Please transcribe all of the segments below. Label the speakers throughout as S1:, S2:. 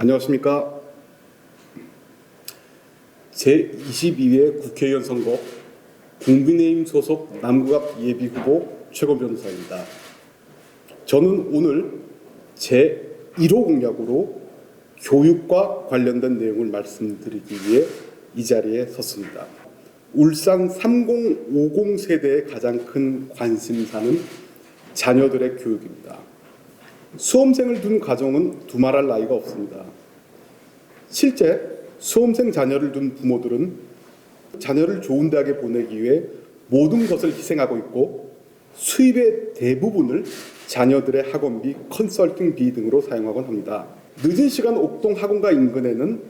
S1: 안녕하십니까. 제22회 국회의원 선거 국민의힘 소속 남구갑 예비후보 최고 변호사입니다. 저는 오늘 제1호 공약으로 교육과 관련된 내용을 말씀드리기 위해 이 자리에 섰습니다. 울산 3050 세대의 가장 큰 관심사는 자녀들의 교육입니다. 수험생을 둔 가정은 두말할 나위가 없습니다. 실제 수험생 자녀를 둔 부모들은 자녀를 좋은 대학에 보내기 위해 모든 것을 희생하고 있고 수입의 대부분을 자녀들의 학원비, 컨설팅비 등으로 사용하곤 합니다. 늦은 시간 옥동 학원가 인근에는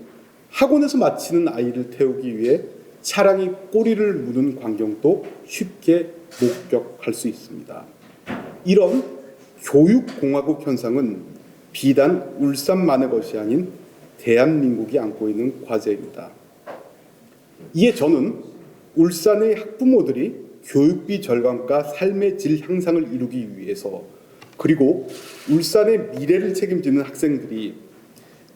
S1: 학원에서 마치는 아이를 태우기 위해 차량이 꼬리를 무는 광경도 쉽게 목격할 수 있습니다. 이런 교육공화국 현상은 비단 울산만의 것이 아닌 대한민국이 안고 있는 과제입니다. 이에 저는 울산의 학부모들이 교육비 절감과 삶의 질 향상을 이루기 위해서, 그리고 울산의 미래를 책임지는 학생들이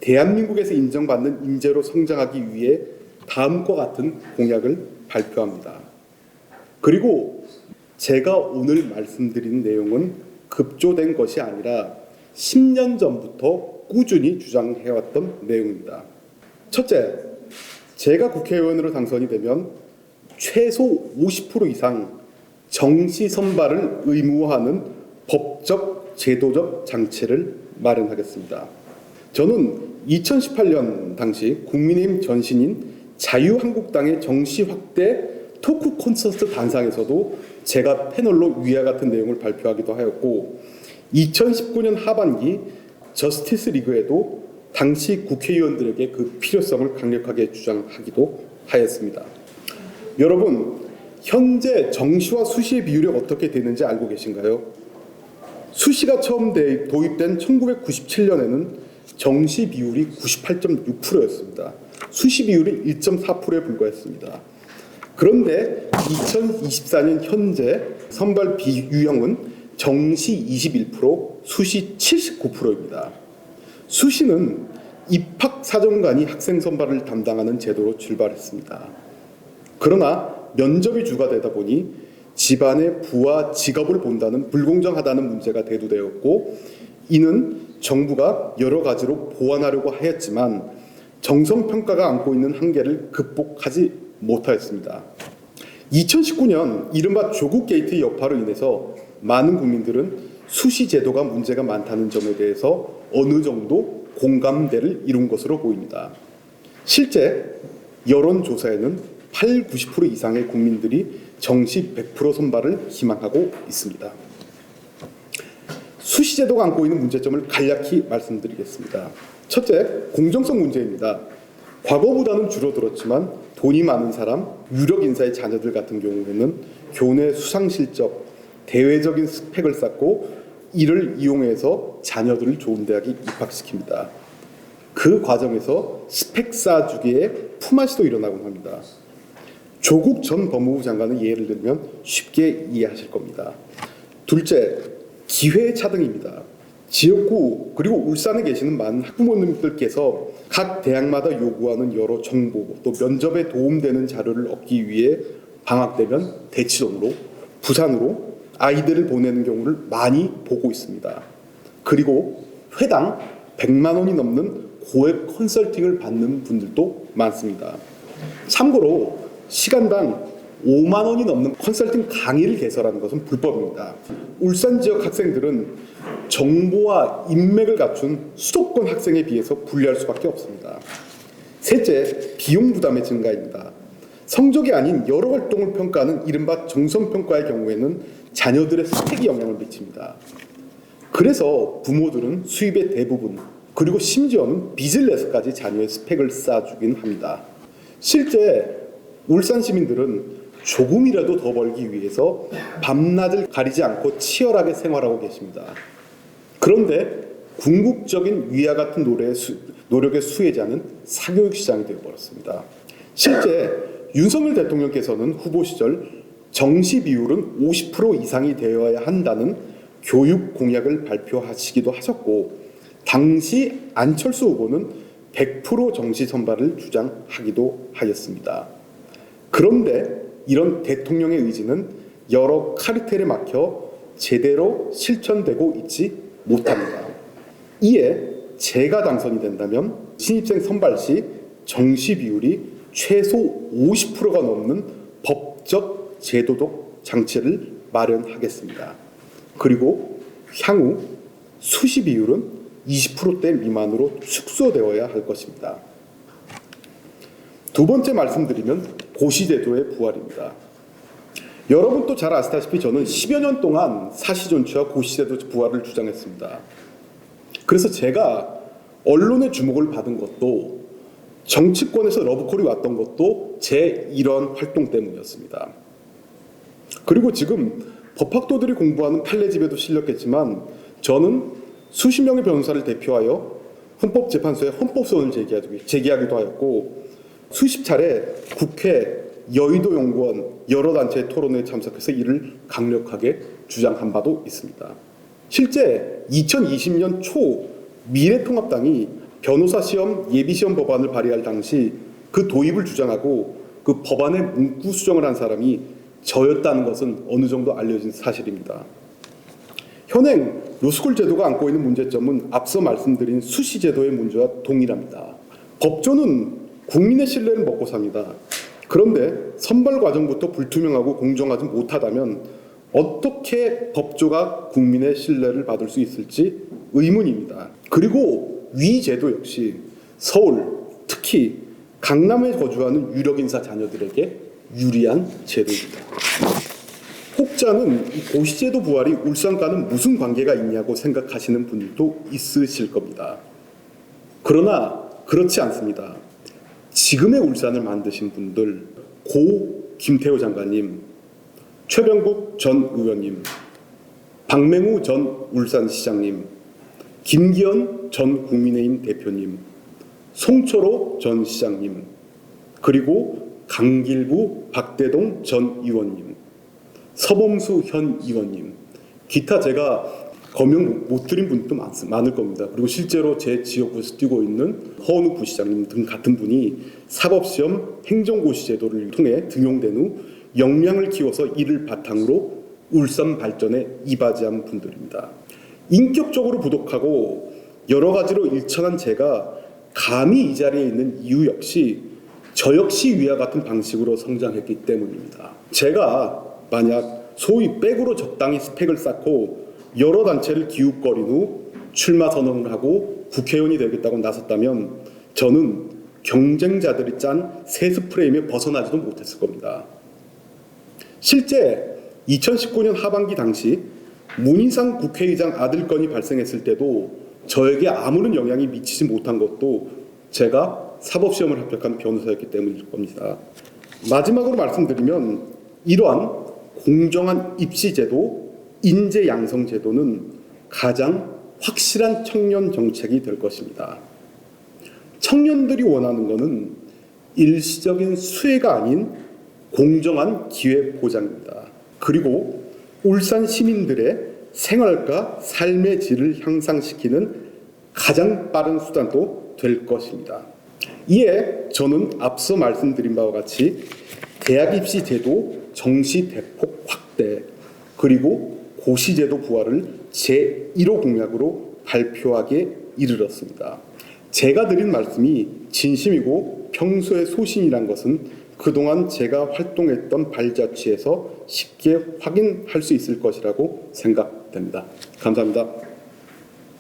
S1: 대한민국에서 인정받는 인재로 성장하기 위해 다음과 같은 공약을 발표합니다. 그리고 제가 오늘 말씀드린 내용은 급조된 것이 아니라 10년 전부터 꾸준히 주장해왔던 내용입니다. 첫째, 제가 국회의원으로 당선이 되면 최소 50% 이상 정시 선발을 의무화하는 법적, 제도적 장치를 마련하겠습니다. 저는 2018년 당시 국민의힘 전신인 자유한국당의 정시 확대 토크 콘서트 단상에서도 제가 패널로 위와 같은 내용을 발표하기도 하였고, 2019년 하반기 저스티스 리그에도 당시 국회의원들에게 그 필요성을 강력하게 주장하기도 하였습니다. 여러분, 현재 정시와 수시의 비율이 어떻게 되는지 알고 계신가요? 수시가 처음 도입된 1997년에는 정시 비율이 98.6%였습니다. 수시 비율이 1.4%에 불과했습니다. 그런데 2024년 현재 선발 비유형은 정시 21%, 수시 79%입니다. 수시는 입학사정관이 학생 선발을 담당하는 제도로 출발했습니다. 그러나 면접이 주가 되다 보니 집안의 부와 직업을 본다는 불공정하다는 문제가 대두되었고, 이는 정부가 여러 가지로 보완하려고 하였지만 정성평가가 안고 있는 한계를 극복하지 못하였습니다. 2019년 이른바 조국 게이트 여파로 인해서 많은 국민들은 수시 제도가 문제가 많다는 점에 대해서 어느 정도 공감대를 이룬 것으로 보입니다. 실제 여론조사에는 80-90% 이상의 국민들이 정시 100% 선발을 희망하고 있습니다. 수시 제도가 안고 있는 문제점을 간략히 말씀드리겠습니다. 첫째, 공정성 문제입니다. 과거보다는 줄어들었지만 돈이 많은 사람, 유력 인사의 자녀들 같은 경우에는 교내 수상 실적, 대외적인 스펙을 쌓고 이를 이용해서 자녀들을 좋은 대학에 입학시킵니다. 그 과정에서 스펙 쌓아주기에 품앗이도 일어나곤 합니다. 조국 전 법무부 장관의 예를 들면 쉽게 이해하실 겁니다. 둘째, 기회 차등입니다. 지역구 그리고 울산에 계시는 많은 학부모님들께서 각 대학마다 요구하는 여러 정보, 또 면접에 도움되는 자료를 얻기 위해 방학 되면 대치동으로, 부산으로 아이들을 보내는 경우를 많이 보고 있습니다. 그리고 회당 100만 원이 넘는 고액 컨설팅을 받는 분들도 많습니다. 참고로 시간당 5만 원이 넘는 컨설팅 강의를 개설하는 것은 불법입니다. 울산 지역 학생들은 정보와 인맥을 갖춘 수도권 학생에 비해서 불리할 수밖에 없습니다. 셋째, 비용 부담의 증가입니다. 성적이 아닌 여러 활동을 평가하는 이른바 정성평가의 경우에는 자녀들의 스펙에 영향을 미칩니다. 그래서 부모들은 수입의 대부분, 그리고 심지어는 빚을 내서까지 자녀의 스펙을 쌓아주긴 합니다. 실제 울산 시민들은 조금이라도 더 벌기 위해서 밤낮을 가리지 않고 치열하게 생활하고 계십니다. 그런데 궁극적인 위와 같은 노력의 수혜자는 사교육 시장이 되어버렸습니다. 실제 윤석열 대통령께서는 후보 시절 정시 비율은 50% 이상이 되어야 한다는 교육 공약을 발표하시기도 하셨고, 당시 안철수 후보는 100% 정시 선발을 주장하기도 하였습니다. 그런데 이런 대통령의 의지는 여러 카르텔에 막혀 제대로 실천되고 있지 못합니다. 이에 제가 당선이 된다면 신입생 선발 시 정시 비율이 최소 50%가 넘는 법적 제도적 장치를 마련하겠습니다. 그리고 향후 수시 비율은 20%대 미만으로 축소되어야 할 것입니다. 두 번째 말씀드리면 고시제도의 부활입니다. 여러분도 잘 아시다시피 저는 10여 년 동안 사시존치와 고시제도 부활을 주장했습니다. 그래서 제가 언론의 주목을 받은 것도 정치권에서 러브콜이 왔던 것도 제 이런 활동 때문이었습니다. 그리고 지금 법학도들이 공부하는 판례집에도 실렸겠지만 저는 수십 명의 변호사를 대표하여 헌법재판소에 헌법소원을 제기하기도 하였고 수십 차례 국회, 여의도 연구원 여러 단체의 토론회에 참석해서 이를 강력하게 주장한 바도 있습니다. 실제 2020년 초 미래통합당이 변호사 시험 예비시험 법안을 발의할 당시 그 도입을 주장하고 그 법안의 문구 수정을 한 사람이 저였다는 것은 어느 정도 알려진 사실입니다. 현행 로스쿨 제도가 안고 있는 문제점은 앞서 말씀드린 수시 제도의 문제와 동일합니다. 법조는 국민의 신뢰를 먹고 삽니다. 그런데 선발 과정부터 불투명하고 공정하지 못하다면 어떻게 법조가 국민의 신뢰를 받을 수 있을지 의문입니다. 그리고 위 제도 역시 서울, 특히 강남에 거주하는 유력인사 자녀들에게 유리한 제도입니다. 혹자는 이 고시제도 부활이 울산과는 무슨 관계가 있냐고 생각하시는 분들도 있으실 겁니다. 그러나 그렇지 않습니다. 지금의 울산을 만드신 분들, 고 김태호 장관님, 최병국 전 의원님, 박맹우 전 울산시장님, 김기현 전 국민의힘 대표님, 송철호 전 시장님, 그리고 강길구 박대동 전 의원님, 서범수 현 의원님, 기타 제가 거명 못 드린 분도 많을 겁니다. 그리고 실제로 제 지역구에서 뛰고 있는 허은우 부시장님 등 같은 분이 사법시험 행정고시 제도를 통해 등용된 후 역량을 키워서 이를 바탕으로 울산 발전에 이바지한 분들입니다. 인격적으로 부족하고 여러 가지로 일천한 제가 감히 이 자리에 있는 이유 역시 저 역시 위와 같은 방식으로 성장했기 때문입니다. 제가 만약 소위 백으로 적당히 스펙을 쌓고 여러 단체를 기웃거린 후 출마 선언을 하고 국회의원이 되겠다고 나섰다면 저는 경쟁자들이 짠 세습 프레임에 벗어나지도 못했을 겁니다. 실제 2019년 하반기 당시 문희상 국회의장 아들 건이 발생했을 때도 저에게 아무런 영향이 미치지 못한 것도 제가 사법시험을 합격한 변호사였기 때문일 겁니다. 마지막으로 말씀드리면 이러한 공정한 입시제도, 인재 양성 제도는 가장 확실한 청년 정책이 될 것입니다. 청년들이 원하는 것은 일시적인 수혜가 아닌 공정한 기회 보장입니다. 그리고 울산 시민들의 생활과 삶의 질을 향상시키는 가장 빠른 수단도 될 것입니다. 이에 저는 앞서 말씀드린 바와 같이 대학 입시 제도 정시 대폭 확대 그리고 고시제도 부활을 제1호 공약으로 발표하게 이르렀습니다. 제가 드린 말씀이 진심이고 평소의 소신이란 것은 그동안 제가 활동했던 발자취에서 쉽게 확인할 수 있을 것이라고 생각됩니다. 감사합니다.